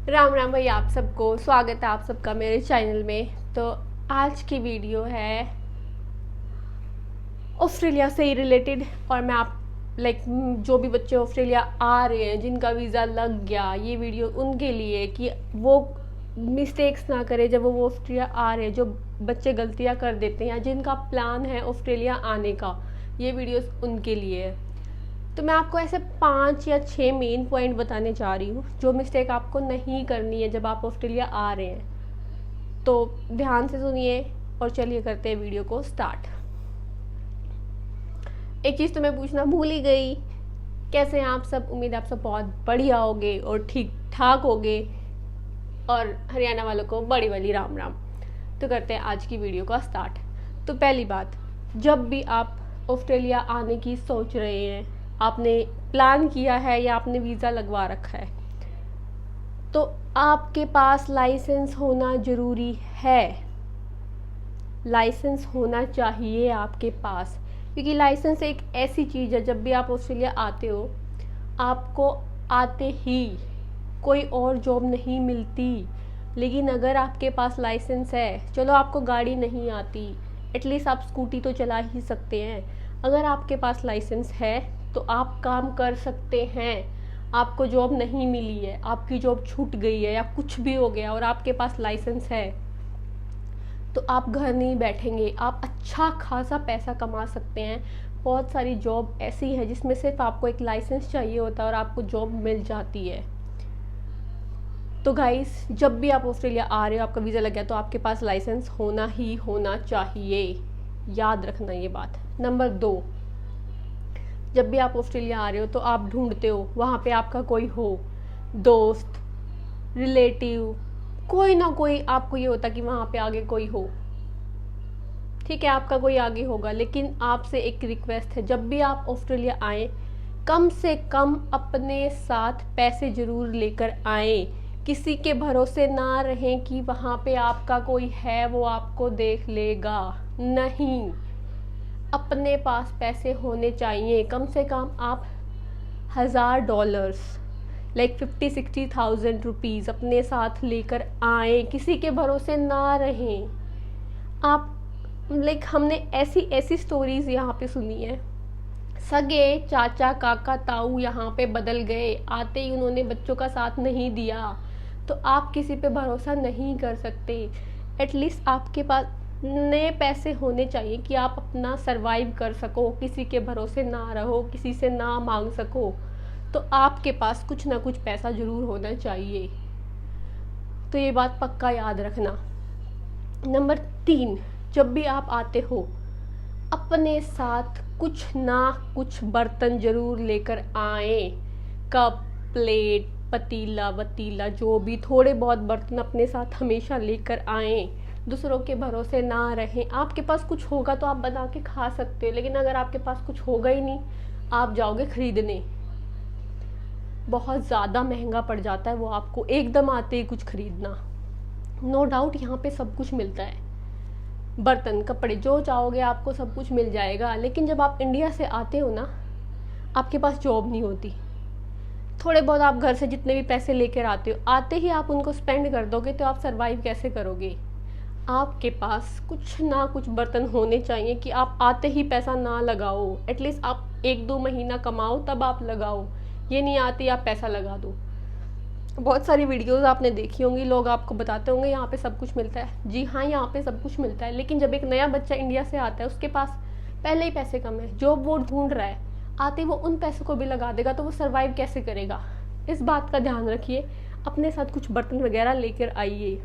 राम राम भाई, आप सबको स्वागत है आप सबका मेरे चैनल में। तो आज की वीडियो है ऑस्ट्रेलिया से ही रिलेटेड। और मैं आप जो भी बच्चे ऑस्ट्रेलिया आ रहे हैं, जिनका वीज़ा लग गया, ये वीडियो उनके लिए कि वो मिस्टेक्स ना करें जब वो ऑस्ट्रेलिया आ रहे हैं। जो बच्चे गलतियां कर देते हैं, जिनका प्लान है ऑस्ट्रेलिया आने का, ये वीडियोस उनके लिए है। तो मैं आपको ऐसे 5 या 6 मेन पॉइंट बताने जा रही हूँ जो मिस्टेक आपको नहीं करनी है जब आप ऑस्ट्रेलिया आ रहे हैं। तो ध्यान से सुनिए और चलिए करते हैं वीडियो को स्टार्ट। एक चीज़ तो मैं पूछना भूल ही गई, कैसे हैं आप सब? उम्मीद है आप सब बहुत बढ़िया होगे और ठीक ठाक होगे। और हरियाणा वालों को बड़ी वाली राम राम। तो करते हैं आज की वीडियो का स्टार्ट। तो पहली बात, जब भी आप ऑस्ट्रेलिया आने की सोच रहे हैं, आपने प्लान किया है या आपने वीज़ा लगवा रखा है, तो आपके पास लाइसेंस होना ज़रूरी है। लाइसेंस होना चाहिए आपके पास, क्योंकि लाइसेंस एक ऐसी चीज़ है, जब भी आप ऑस्ट्रेलिया आते हो, आपको आते ही कोई और जॉब नहीं मिलती। लेकिन अगर आपके पास लाइसेंस है, चलो आपको गाड़ी नहीं आती, एटलीस्ट आप स्कूटी तो चला ही सकते हैं। अगर आपके पास लाइसेंस है तो आप काम कर सकते हैं। आपको जॉब नहीं मिली है, आपकी जॉब छूट गई है या कुछ भी हो गया और आपके पास लाइसेंस है, तो आप घर नहीं बैठेंगे, आप अच्छा खासा पैसा कमा सकते हैं। बहुत सारी जॉब ऐसी है जिसमें सिर्फ आपको एक लाइसेंस चाहिए होता है और आपको जॉब मिल जाती है। तो गाइस, जब भी आप ऑस्ट्रेलिया आ रहे हो, आपका वीज़ा लग गया, तो आपके पास लाइसेंस होना ही होना चाहिए। याद रखना ये बात। नंबर 2, जब भी आप ऑस्ट्रेलिया आ रहे हो तो आप ढूंढते हो वहाँ पे आपका कोई हो, दोस्त, रिलेटिव, कोई ना कोई। आपको ये होता कि वहाँ पे आगे कोई हो। ठीक है, आपका कोई आगे होगा, लेकिन आपसे एक रिक्वेस्ट है, जब भी आप ऑस्ट्रेलिया आए, कम से कम अपने साथ पैसे ज़रूर लेकर आए। किसी के भरोसे ना रहें कि वहाँ पे आपका कोई है, वो आपको देख लेगा। नहीं, अपने पास पैसे होने चाहिए। कम से कम आप $1000 लाइक 50-60,000 रुपीज़ अपने साथ लेकर आए। किसी के भरोसे ना रहें आप। हमने ऐसी ऐसी स्टोरीज यहाँ पे सुनी है। सगे चाचा काका ताऊ यहाँ पे बदल गए, आते ही उन्होंने बच्चों का साथ नहीं दिया। तो आप किसी पे भरोसा नहीं कर सकते। एटलीस्ट आपके पास नए पैसे होने चाहिए कि आप अपना सरवाइव कर सको, किसी के भरोसे ना रहो, किसी से ना मांग सको। तो आपके पास कुछ ना कुछ पैसा ज़रूर होना चाहिए। तो ये बात पक्का याद रखना। नंबर 3, जब भी आप आते हो, अपने साथ कुछ ना कुछ बर्तन ज़रूर लेकर आए। कप, प्लेट, पतीला वतीला, जो भी, थोड़े बहुत बर्तन अपने साथ हमेशा लेकर आए। दूसरों के भरोसे ना रहें। आपके पास कुछ होगा तो आप बना के खा सकते हो, लेकिन अगर आपके पास कुछ होगा ही नहीं, आप जाओगे खरीदने, बहुत ज़्यादा महंगा पड़ जाता है वो आपको एकदम आते ही कुछ खरीदना। नो डाउट यहाँ पे सब कुछ मिलता है, बर्तन, कपड़े, जो चाहोगे आपको सब कुछ मिल जाएगा। लेकिन जब आप इंडिया से आते हो ना, आपके पास जॉब नहीं होती। थोड़े बहुत आप घर से जितने भी पैसे लेकर आते हो, आते ही आप उनको स्पेंड कर दोगे, तो आप सरवाइव कैसे करोगे? आपके पास कुछ ना कुछ बर्तन होने चाहिए कि आप आते ही पैसा ना लगाओ। एटलीस्ट आप 1-2 महीना कमाओ, तब आप लगाओ। ये नहीं आती आप पैसा लगा दो। बहुत सारी वीडियोस आपने देखी होंगी, लोग आपको बताते होंगे यहाँ पे सब कुछ मिलता है। जी हाँ, यहाँ पे सब कुछ मिलता है, लेकिन जब एक नया बच्चा इंडिया से आता है, उसके पास पहले ही पैसे कम है, जॉब वो ढूंढ रहा है, आते वो उन पैसों को भी लगा देगा, तो वो सर्वाइव कैसे करेगा? इस बात का ध्यान रखिए। अपने साथ कुछ बर्तन वगैरह लेकर आइए।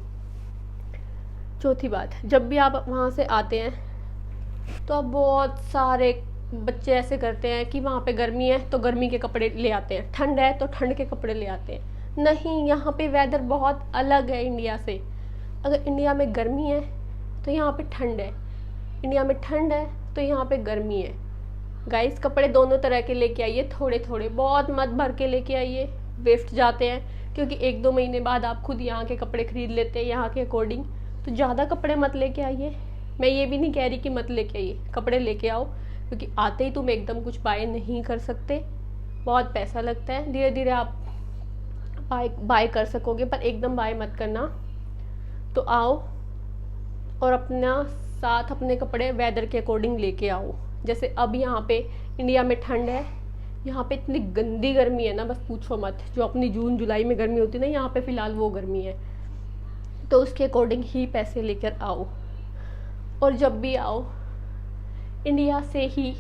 चौथी बात, जब भी आप वहाँ से आते हैं तो अब बहुत सारे बच्चे ऐसे करते हैं कि वहाँ पे गर्मी है तो गर्मी के कपड़े ले आते हैं, ठंड है तो ठंड के कपड़े ले आते हैं। नहीं, यहाँ पे वेदर बहुत अलग है इंडिया से। अगर इंडिया में गर्मी है तो यहाँ पे ठंड है, इंडिया में ठंड है तो यहाँ पे गर्मी है। गाइस, कपड़े दोनों तरह के लेके आइए, थोड़े थोड़े, बहुत मत भर के लेके आइए, वेस्ट जाते हैं। क्योंकि 1-2 महीने बाद आप खुद यहाँ के कपड़े खरीद लेते हैं यहाँ के अकॉर्डिंग। तो ज़्यादा कपड़े मत लेके आइए। मैं ये भी नहीं कह रही कि मत लेके आइए, कपड़े लेके आओ, क्योंकि आते ही तुम एकदम कुछ बाय नहीं कर सकते, बहुत पैसा लगता है। धीरे धीरे आप बाय कर सकोगे, पर एकदम बाय मत करना। तो आओ और अपना साथ अपने कपड़े वेदर के अकॉर्डिंग लेके आओ। जैसे अब यहाँ पे इंडिया में ठंड है, यहाँ पे इतनी गंदी गर्मी है ना, बस पूछो मत। जो अपनी जून जुलाई में गर्मी होती है ना, यहाँ पे फ़िलहाल वो गर्मी है। तो उसके अकॉर्डिंग ही पैसे लेकर आओ। और जब भी आओ इंडिया से ही,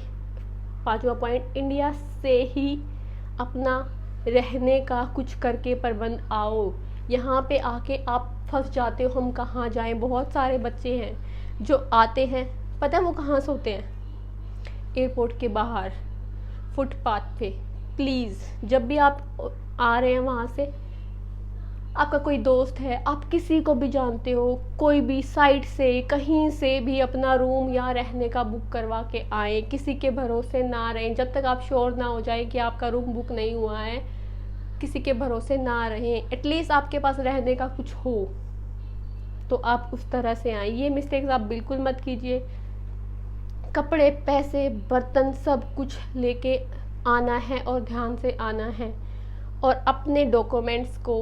5वां पॉइंट, इंडिया से ही अपना रहने का कुछ करके प्रबंध आओ। यहाँ पे आके आप फंस जाते हो, हम कहाँ जाएं। बहुत सारे बच्चे हैं जो आते हैं, पता है वो कहाँ सोते हैं? एयरपोर्ट के बाहर फुटपाथ पे। प्लीज़ जब भी आप आ रहे हैं वहाँ से, आपका कोई दोस्त है, आप किसी को भी जानते हो, कोई भी साइट से कहीं से भी अपना रूम या रहने का बुक करवा के आए। किसी के भरोसे ना रहें जब तक आप श्योर ना हो जाए कि आपका रूम बुक नहीं हुआ है। किसी के भरोसे ना रहें, एटलीस्ट आपके पास रहने का कुछ हो तो आप उस तरह से आएँ। ये मिस्टेक्स आप बिल्कुल मत कीजिए। कपड़े, पैसे, बर्तन सब कुछ लेके आना है और ध्यान से आना है। और अपने डॉक्यूमेंट्स को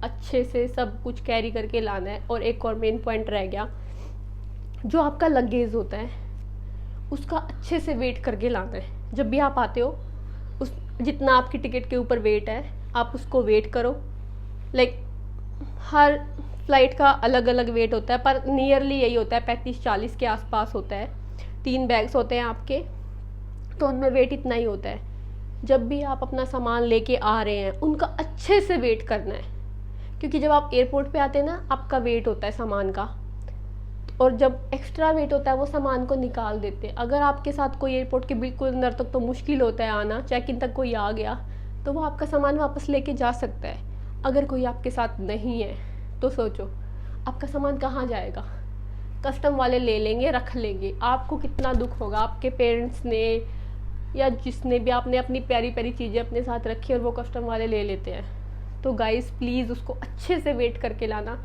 अच्छे से सब कुछ कैरी करके लाना है। और एक और मेन पॉइंट रह गया, जो आपका लगेज होता है उसका अच्छे से वेट करके लाना है। जब भी आप आते हो, उस जितना आपकी टिकट के ऊपर वेट है आप उसको वेट करो। लाइक हर फ्लाइट का अलग अलग वेट होता है, पर नियरली यही होता है, 35-40 के आसपास होता है। 3 बैग्स होते हैं आपके, तो उनमें वेट इतना ही होता है। जब भी आप अपना सामान लेके आ रहे हैं उनका अच्छे से वेट करना है, क्योंकि जब आप एयरपोर्ट पे आते हैं ना, आपका वेट होता है सामान का, और जब एक्स्ट्रा वेट होता है वो सामान को निकाल देते हैं। अगर आपके साथ कोई एयरपोर्ट के बिल्कुल अंदर तक तो मुश्किल होता है आना, चेक इन तक कोई आ गया तो वो आपका सामान वापस लेके जा सकता है। अगर कोई आपके साथ नहीं है तो सोचो आपका सामान कहाँ जाएगा? कस्टम वाले ले लेंगे, रख लेंगे। आपको कितना दुख होगा, आपके पेरेंट्स ने या जिसने भी, आपने अपनी प्यारी प्यारी चीज़ें अपने साथ रखी और वो कस्टम वाले ले लेते हैं। तो गाइस प्लीज़ उसको अच्छे से वेट करके लाना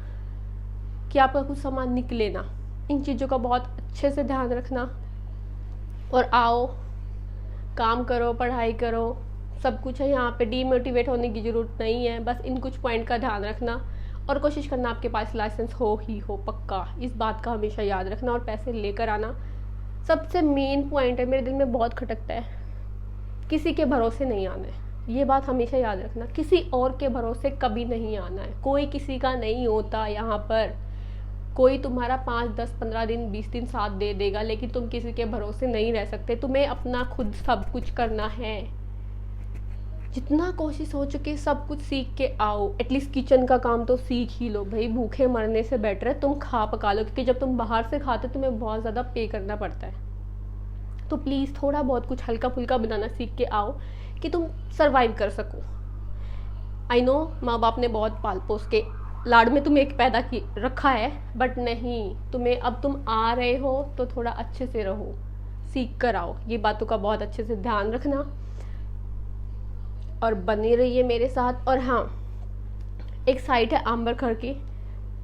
कि आपका कुछ सामान निकले ना। इन चीज़ों का बहुत अच्छे से ध्यान रखना। और आओ, काम करो, पढ़ाई करो, सब कुछ है यहाँ पे। डीमोटिवेट होने की ज़रूरत नहीं है, बस इन कुछ पॉइंट का ध्यान रखना और कोशिश करना आपके पास लाइसेंस हो ही हो, पक्का। इस बात का हमेशा याद रखना और पैसे लेकर आना। सबसे मेन पॉइंट है, मेरे दिल में बहुत खटकता है, किसी के भरोसे नहीं आना है। ये बात हमेशा याद रखना, किसी और के भरोसे कभी नहीं आना है। कोई किसी का नहीं होता यहाँ पर। कोई तुम्हारा 5, 10, 15 दिन, 20 दिन साथ दे देगा, लेकिन तुम किसी के भरोसे नहीं रह सकते। तुम्हें अपना खुद सब कुछ करना है। जितना कोशिश हो चुके सब कुछ सीख के आओ। एटलीस्ट किचन का काम तो सीख ही लो भाई, भूखे मरने से बेटर है तुम खा पका लो, क्योंकि जब तुम बाहर से खाते हो तुम्हें बहुत ज़्यादा पे करना पड़ता है। तो प्लीज़ थोड़ा बहुत कुछ हल्का फुल्का बनाना सीख के आओ कि तुम सरवाइव कर सको। आई नो माँ बाप ने बहुत पाल पोस के लाड में तुम्हें एक पैदा की रखा है, बट नहीं, तुम्हें अब तुम आ रहे हो तो थोड़ा अच्छे से रहो, सीख कर आओ। ये बातों का बहुत अच्छे से ध्यान रखना और बने रहिए मेरे साथ। और हाँ, एक साइट है आम्बर करके,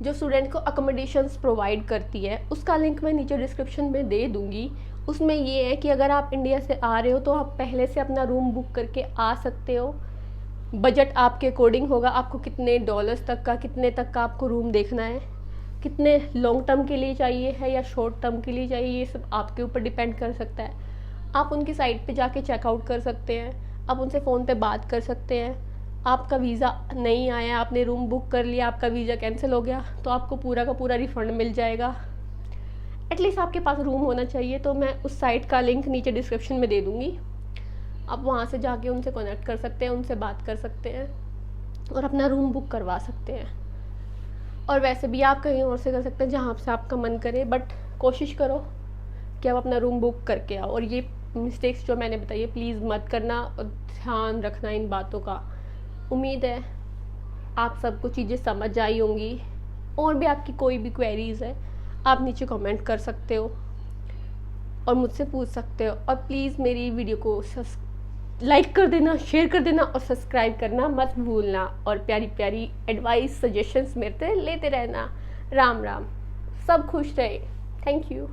जो स्टूडेंट को अकोमोडेशंस प्रोवाइड करती है, उसका लिंक मैं नीचे डिस्क्रिप्शन में दे दूँगी। उसमें ये है कि अगर आप इंडिया से आ रहे हो तो आप पहले से अपना रूम बुक करके आ सकते हो। बजट आपके अकॉर्डिंग होगा, आपको कितने डॉलर्स तक का, कितने तक का आपको रूम देखना है, कितने लॉन्ग टर्म के लिए चाहिए है या शॉर्ट टर्म के लिए चाहिए, ये सब आपके ऊपर डिपेंड कर सकता है। आप उनकी साइट पे जाके चेकआउट कर सकते हैं, आप उनसे फ़ोन पे बात कर सकते हैं। आपका वीज़ा नहीं आया, आपने रूम बुक कर लिया, आपका वीज़ा कैंसिल हो गया, तो आपको पूरा का पूरा रिफ़ंड मिल जाएगा। एटलीस्ट आपके पास रूम होना चाहिए। तो मैं उस साइट का लिंक नीचे डिस्क्रिप्शन में दे दूँगी, आप वहाँ से जाके उनसे कनेक्ट कर सकते हैं, उनसे बात कर सकते हैं और अपना रूम बुक करवा सकते हैं। और वैसे भी आप कहीं और से कर सकते हैं जहाँ से आपका मन करे, बट कोशिश करो कि आप अपना रूम बुक करके आओ। और ये मिस्टेक्स जो मैंने बताई है प्लीज़ मत करना और ध्यान रखना इन बातों का। उम्मीद है आप सबको चीज़ें समझ आई होंगी। और भी आपकी कोई भी क्वेरीज़ है आप नीचे कमेंट कर सकते हो और मुझसे पूछ सकते हो। और प्लीज़ मेरी वीडियो को लाइक कर देना, शेयर कर देना और सब्सक्राइब करना मत भूलना। और प्यारी प्यारी एडवाइस, सजेशंस मेरे से लेते रहना। राम राम, सब खुश रहे। Thank you.